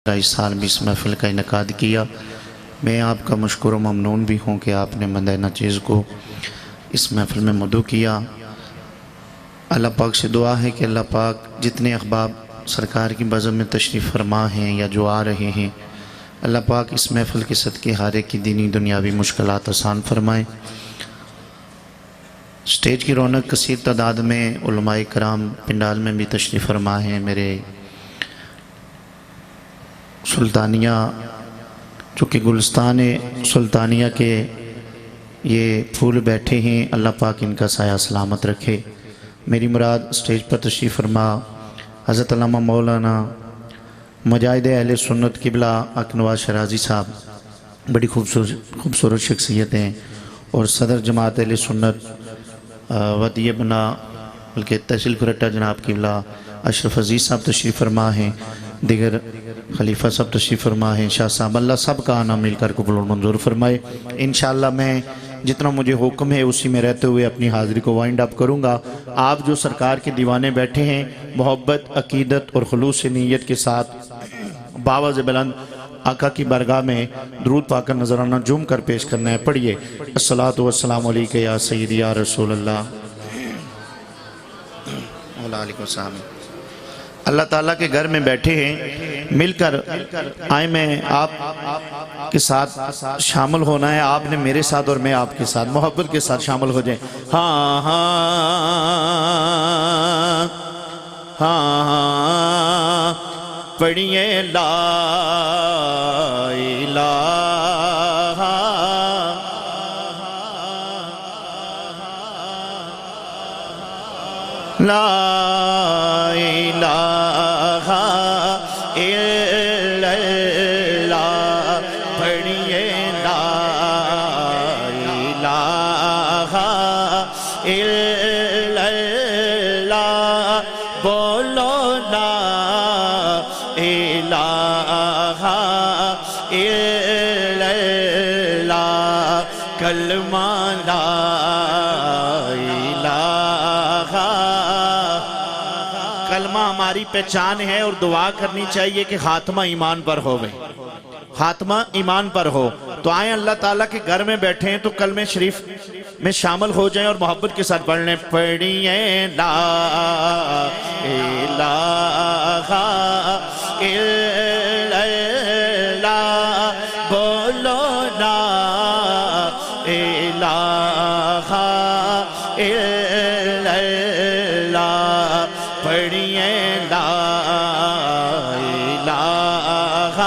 اس سال بھی اس محفل کا انعقاد کیا۔ میں آپ کا مشکور و ممنون بھی ہوں کہ آپ نے مدینہ نچیز کو اس محفل میں مدعو کیا۔ اللہ پاک سے دعا ہے کہ اللہ پاک جتنے احباب سرکار کی بزم میں تشریف فرما ہیں یا جو آ رہے ہیں، اللہ پاک اس محفل کے صدقے ہر ایک کی دینی دنیاوی مشکلات آسان فرمائیں۔ سٹیج کی رونق کثیر تعداد میں علماء کرام پنڈال میں بھی تشریف فرما ہیں۔ میرے سلطانیہ چونکہ گلستان سلطانیہ کے یہ پھول بیٹھے ہیں، اللہ پاک ان کا سایہ سلامت رکھے۔ میری مراد سٹیج پر تشریف فرما حضرت علامہ مولانا مجاہد اہل سنت قبلہ حق نواز شرازی صاحب، بڑی خوبصورت شخصیت ہیں، اور صدر جماعت اہل سنت ودیع بنا بلکہ تحصیل کھرٹا جناب قبلہ اشرف عزیز صاحب تشریف فرما ہیں، دیگر خلیفہ صاحب تشریف فرما ہیں، شاہ صاحب، اللہ سب کا آنا مل کر قبول و منظور فرمائے۔ انشاءاللہ میں جتنا مجھے حکم ہے اسی میں رہتے ہوئے اپنی حاضری کو وائنڈ اپ کروں گا۔ آپ جو سرکار کے دیوانے بیٹھے ہیں، محبت، عقیدت اور خلوص نیت کے ساتھ باواز بلند آقا کی بارگاہ میں درود پا کر نذرانہ جم کر پیش کرنا ہے۔ پڑھیے الصلاۃ والسلام علیکہ یا سیدی یا رسول اللہ علیہ وسلم۔ اللہ تعالیٰ کے گھر میں بیٹھے ہیں، مل کر آئیں، میں آپ کے ساتھ شامل ہونا ہے، آپ نے میرے ساتھ اور میں آپ کے ساتھ محبت کے ساتھ شامل ہو جائیں۔ ہاں ہاں ہاں پڑھیے لا الہ لا الہ الا اللہ، پڑھیے لا الہ الا اللہ، بولو لا الہ الا اللہ، کلمہ لا کلمہ ہماری پہچان ہے، اور دعا کرنی چاہیے کہ خاتمہ ایمان پر ہوئے، خاتمہ ایمان پر ہو۔ تو آئیں، اللہ تعالیٰ کے گھر میں بیٹھے ہیں تو کلمہ شریف میں شامل ہو جائیں اور محبت کے ساتھ پڑھ لیں۔ پڑھیے لا الہ الا اللہ، بولو لا الہ الا اللہ، پڑھیے لا الہ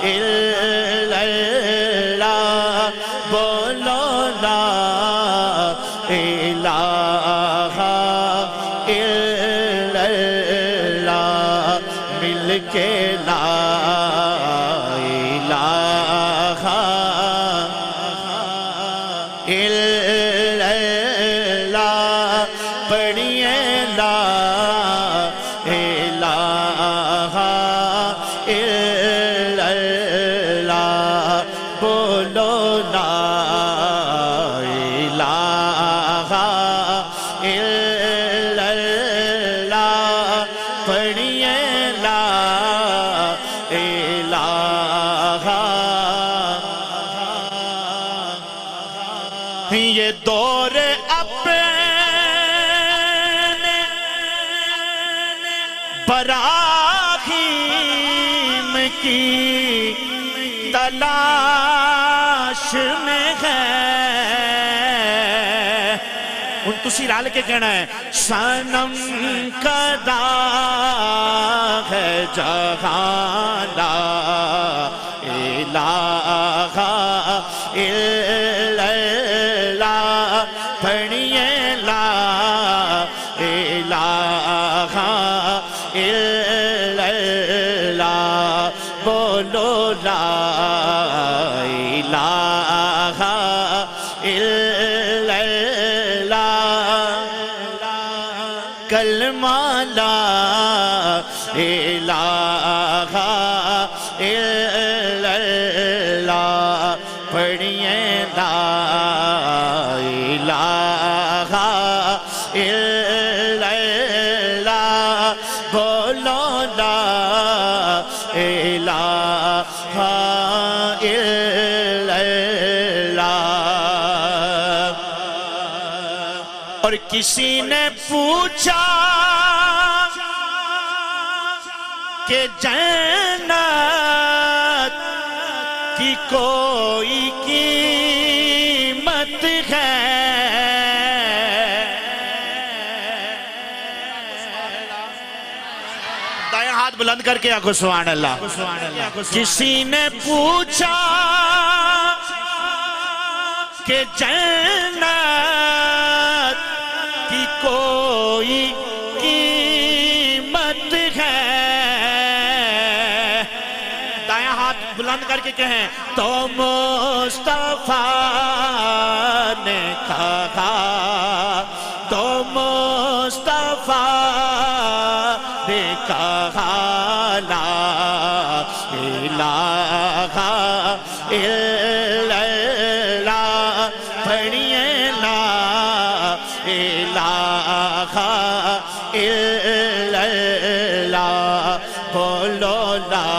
الا اللہ، بولو لا الہ الا اللہ، مل کے لا الہ الا اللہ، پڑھیے لا الہ الا اللہ، بولو لا الہ الا اللہ، پڑھیے لا الہ۔ یہ دور اپنے براہیم کی تلاش میں ہے، ان تسی رال کے کہنا ہے، صنم کدا ہے جہاں لا الہ الا اللہ، پڑھیے لا الہ الا اللہ، بولو لا الہ الا اللہ، کلمہ لا الہ الا اللہ، پڑھیے لا الہ الا اللہ، بولو لا الہ الا اللہ۔ اور کسی نے پوچھا کہ جنت کی کوئی قیمت ہے؟ دائیں ہاتھ بلند کر کے آنکھوں سبحان اللہ۔ کسی نے پوچھا کہ جنت کی کوئی قیمت ہے؟ دائیں ہاتھ بلند کر کے کہیں تو مصطفیٰ نے کہا، تو مصطفیٰ نے کہا لا الہ الا اللہ، پڑھئے لا الہ الا اللہ، بولو لا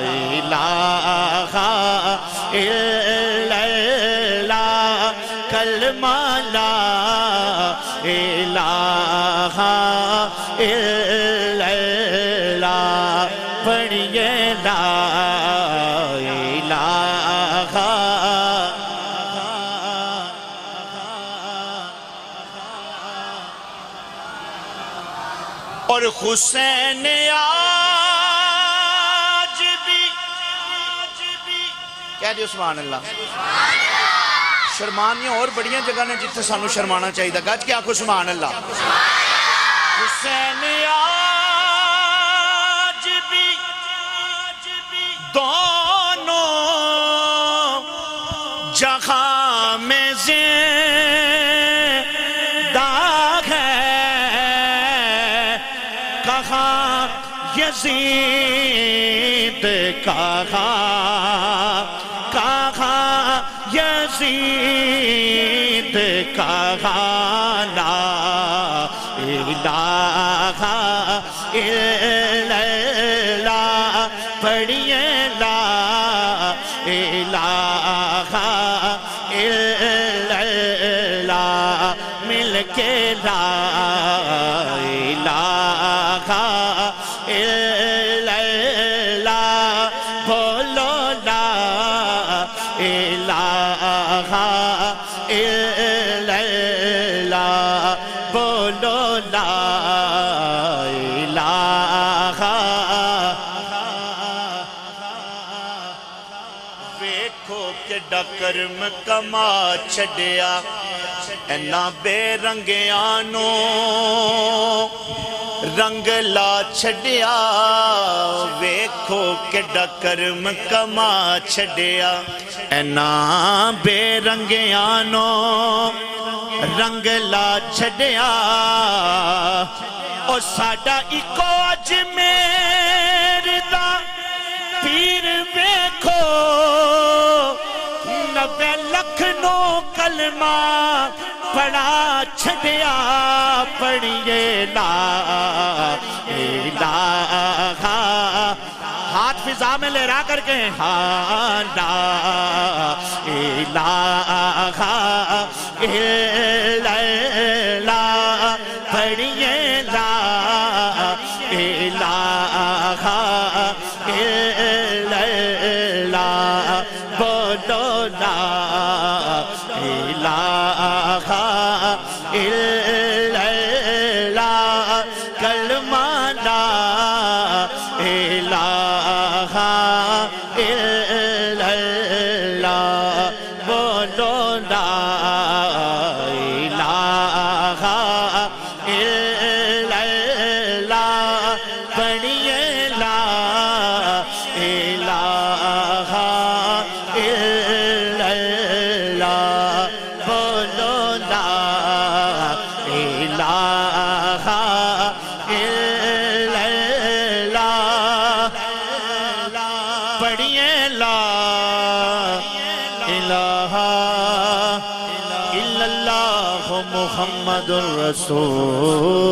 الہ الا اللہ، کلمہ لا الہ الا اللہ، پڑھئے لا الہ۔ اور حسین آج بھی کہہ دیو سبحان اللہ۔ شرمانیاں اور بڑیاں جگہ نے جتنے سانو شرمانا چاہیے دا، گج کے آنکھوں سبحان اللہ۔ حسین آج بھی دونوں جہاں میں زندہ ہے، کہاں یزید کہاں یزید کہاں لا الہ الا اللہ، پڑھئے لا الہ الا اللہ، مل کے لا الہ الا اللہ، بولو لا الہ الا اللہ، بولو لا الہ۔ ویکھو کیڈا کرم کما چھڈیا اینا بے رنگیاں نو، رنگ لا چھڈیا، ویکھو کیڈا کرم کما چھڈیا اینا بے رنگیاں نو، رنگ لا چھڈیا۔ او ساڈا اکو اجمیر دا پیر ویکھو، 90 لکھ نو کلمہ پڑھا چھڈیا، پڑھئے لا الہ، ہاتھ فضا میں لہرا کر کے ہاں لا الہ الا اللہ، پڑھئے لا الہ الا اللہ، بولو لا الہ الا اللہ، کلمہ لا الہ الا اللہ، بولو لا الہ الا اللہ، پڑھئے لا الہ الا اللہ، بولو لا الہ الا اللہ، پڑھئے لا الہ الا اللہ، محمد الرسول